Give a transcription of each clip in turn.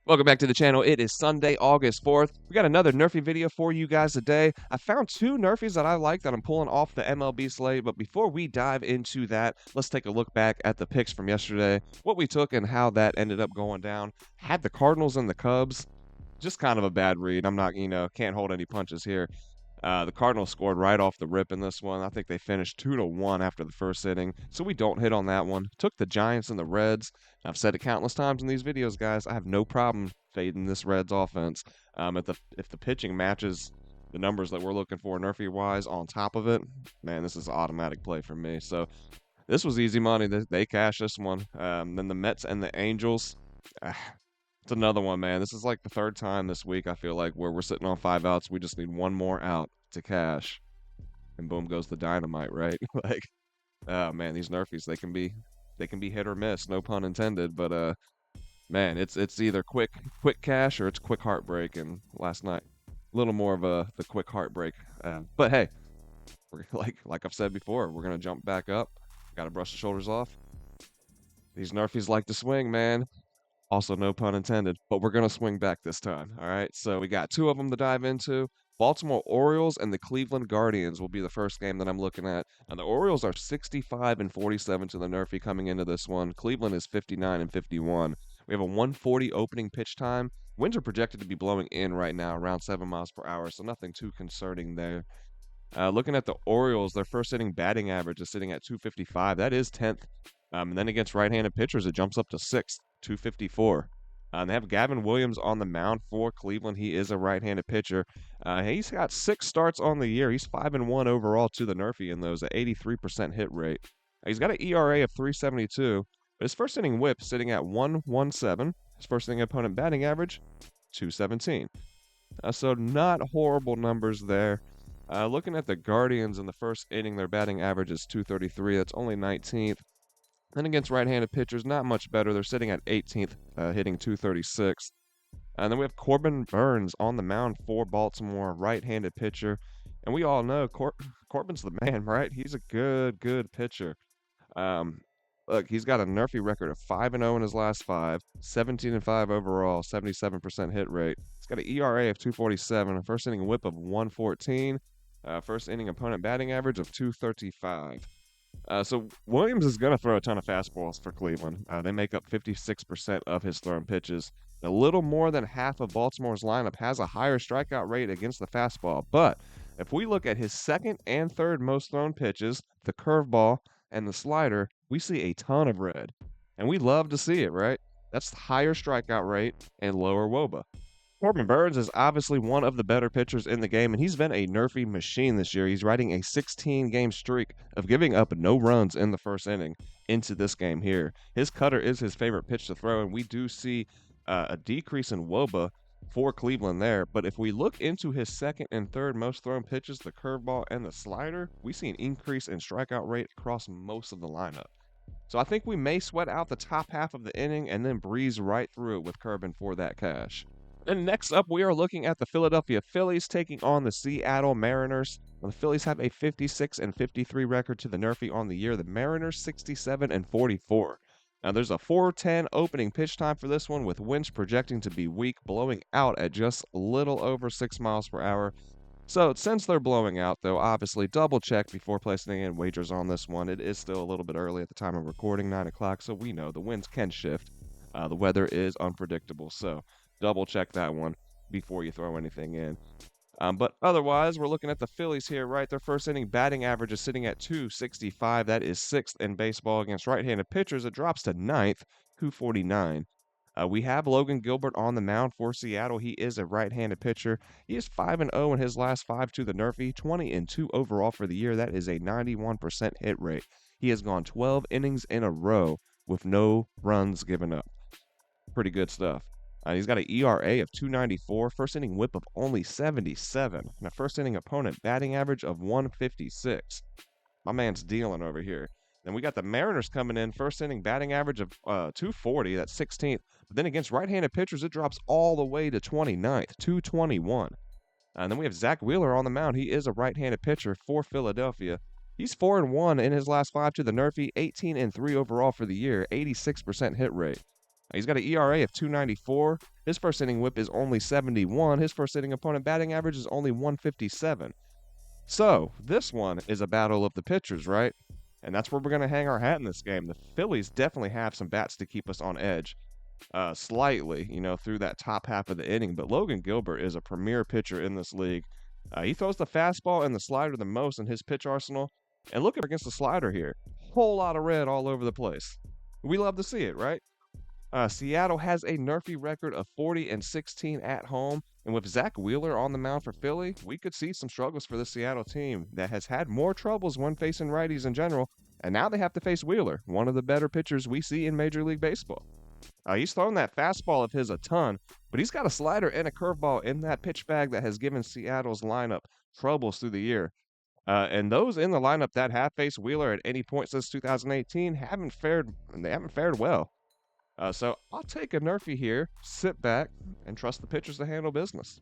Welcome back to the channel. It is Sunday, August 4th. We got another Nerfy video for you guys today. I found two Nerfies that I like that I'm pulling off the MLB slate, but before we dive into that, let's take a look back at the picks from yesterday, what we took and how that ended up going down. Had the Cardinals and the Cubs. Just kind of a bad read. I'm not, can't hold any punches here. The Cardinals scored right off the rip in this one. I think they finished 2-1 after the first inning, so we don't hit on that one. Took the Giants and the Reds. I've said it countless times in these videos, guys. I have no problem fading this Reds offense. If the pitching matches the numbers that we're looking for Nerfy-wise on top of it, man, this is an automatic play for me. So this was easy money. They cashed this one. Then the Mets and the Angels. It's another one, man. This is like the third time this week, I feel like, where we're sitting on 5 outs. We just need one more out to cash. And boom goes the dynamite, right? Like, oh man, these Nerfies, they can be hit or miss, no pun intended, but man, it's either quick cash or it's quick heartbreak, and last night a little more of the quick heartbreak. But hey, we're like I've said before, we're gonna jump back up. Gotta brush the shoulders off. These Nerfies like to swing, man. Also, no pun intended, but we're going to swing back this time. All right. So we got two of them to dive into. Baltimore Orioles and the Cleveland Guardians will be the first game that I'm looking at. And the Orioles are 65-47 to the Nerfy coming into this one. Cleveland is 59-51. We have a 140 opening pitch time. Winds are projected to be blowing in right now around 7 miles per hour, so nothing too concerning there. Looking at the Orioles, their first inning batting average is sitting at 255. That is 10th. And then against right-handed pitchers, it jumps up to 6th, 254. They have Gavin Williams on the mound for Cleveland. He is a right-handed pitcher. He's got 6 starts on the year. He's 5-1 overall to the Nerfy in those, at 83% hit rate. He's got an ERA of 3.72. But his first inning whip sitting at 1.17. His first inning opponent batting average, 2.17. So not horrible numbers there. Looking at the Guardians in the first inning, their batting average is 233. That's only 19th. Then against right-handed pitchers, not much better. They're sitting at 18th, hitting 236. And then we have Corbin Burns on the mound for Baltimore, right-handed pitcher. And we all know Corbin's the man, right? He's a good pitcher. Look, he's got a Nerfy record of 5-0 in his last 5, 17-5 overall, 77% hit rate. He's got an ERA of 2.47, a first inning whip of 1.14, first inning opponent batting average of 2.35. So Williams is going to throw a ton of fastballs for Cleveland. They make up 56% of his thrown pitches. A little more than half of Baltimore's lineup has a higher strikeout rate against the fastball. But if we look at his second and third most thrown pitches, the curveball and the slider, we see a ton of red. And we love to see it, right? That's the higher strikeout rate and lower WOBA. Corbin Burns is obviously one of the better pitchers in the game, and he's been a Nerfy machine this year. He's riding a 16-game streak of giving up no runs in the first inning into this game here. His cutter is his favorite pitch to throw, and we do see a decrease in WOBA for Cleveland there. But if we look into his second and third most thrown pitches, the curveball and the slider, we see an increase in strikeout rate across most of the lineup. So I think we may sweat out the top half of the inning and then breeze right through it with Corbin for that cash. And next up, we are looking at the Philadelphia Phillies taking on the Seattle Mariners. The Phillies have a 56-53 record to the Nerfy on the year. The Mariners 67-44. Now there's a 4:10 opening pitch time for this one, with winds projecting to be weak, blowing out at just a little over 6 miles per hour. So since they're blowing out, though, obviously double check before placing in wagers on this one. It is still a little bit early at the time of recording, 9 o'clock, so we know the winds can shift. The weather is unpredictable, so double check that one before you throw anything in. But otherwise, we're looking at the Phillies here, right? Their first inning batting average is sitting at 265. That is 6th in baseball against right-handed pitchers. It drops to 9th, 249. We have Logan Gilbert on the mound for Seattle. He is a right-handed pitcher. He is 5-0 in his last 5 to the Nerfy, 20-2 overall for the year. That is a 91% hit rate. He has gone 12 innings in a row with no runs given up. Pretty good stuff. He's got an ERA of 2.94, first inning whip of only 77, and a first inning opponent batting average of 156. My man's dealing over here. Then we got the Mariners coming in, first inning batting average of 240, that's 16th. But then against right-handed pitchers, it drops all the way to 29th, 221. And then we have Zach Wheeler on the mound. He is a right-handed pitcher for Philadelphia. He's 4-1 in his last 5 to the Nerfy, 18-3 overall for the year, 86% hit rate. He's got an ERA of 2.94. His first inning whip is only 71. His first inning opponent batting average is only 157. So this one is a battle of the pitchers, right? And that's where we're going to hang our hat in this game. The Phillies definitely have some bats to keep us on edge, slightly, through that top half of the inning. But Logan Gilbert is a premier pitcher in this league. He throws the fastball and the slider the most in his pitch arsenal. And look against the slider here. Whole lot of red all over the place. We love to see it, right? Seattle has a NRFI record of 40-16 at home, and with Zach Wheeler on the mound for Philly, we could see some struggles for the Seattle team that has had more troubles when facing righties in general, and now they have to face Wheeler, one of the better pitchers we see in Major League Baseball. He's thrown that fastball of his a ton, but he's got a slider and a curveball in that pitch bag that has given Seattle's lineup troubles through the year. And those in the lineup that have faced Wheeler at any point since 2018 haven't fared well. So I'll take a NRFI here, sit back, and trust the pitchers to handle business.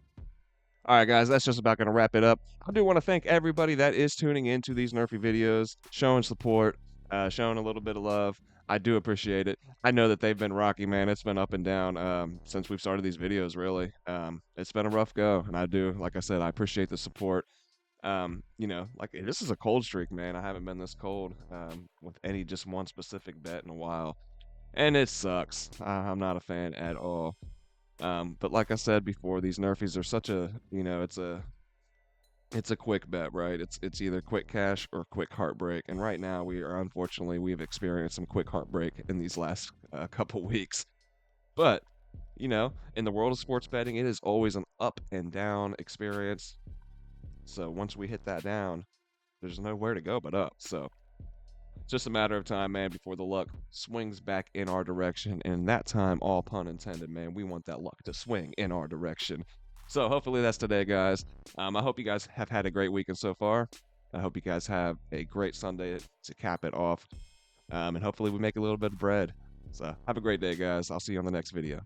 All right, guys, that's just about going to wrap it up. I do want to thank everybody that is tuning into these NRFI videos, showing support, showing a little bit of love. I do appreciate it. I know that they've been rocky, man. It's been up and down since we've started these videos, really. It's been a rough go, and like I said, I appreciate the support. This is a cold streak, man. I haven't been this cold with just one specific bet in a while. And it sucks. I'm not a fan at all. But like I said before, these NRFIs are such a, it's a quick bet, right? It's either quick cash or quick heartbreak. And right now we've experienced some quick heartbreak in these last couple weeks. But, in the world of sports betting, it is always an up and down experience. So once we hit that down, there's nowhere to go but up. So it's just a matter of time, man, before the luck swings back in our direction. And that time, all pun intended, man, we want that luck to swing in our direction. So hopefully that's today, guys. I hope you guys have had a great weekend so far. I hope you guys have a great Sunday to cap it off. And hopefully we make a little bit of bread. So have a great day, guys. I'll see you on the next video.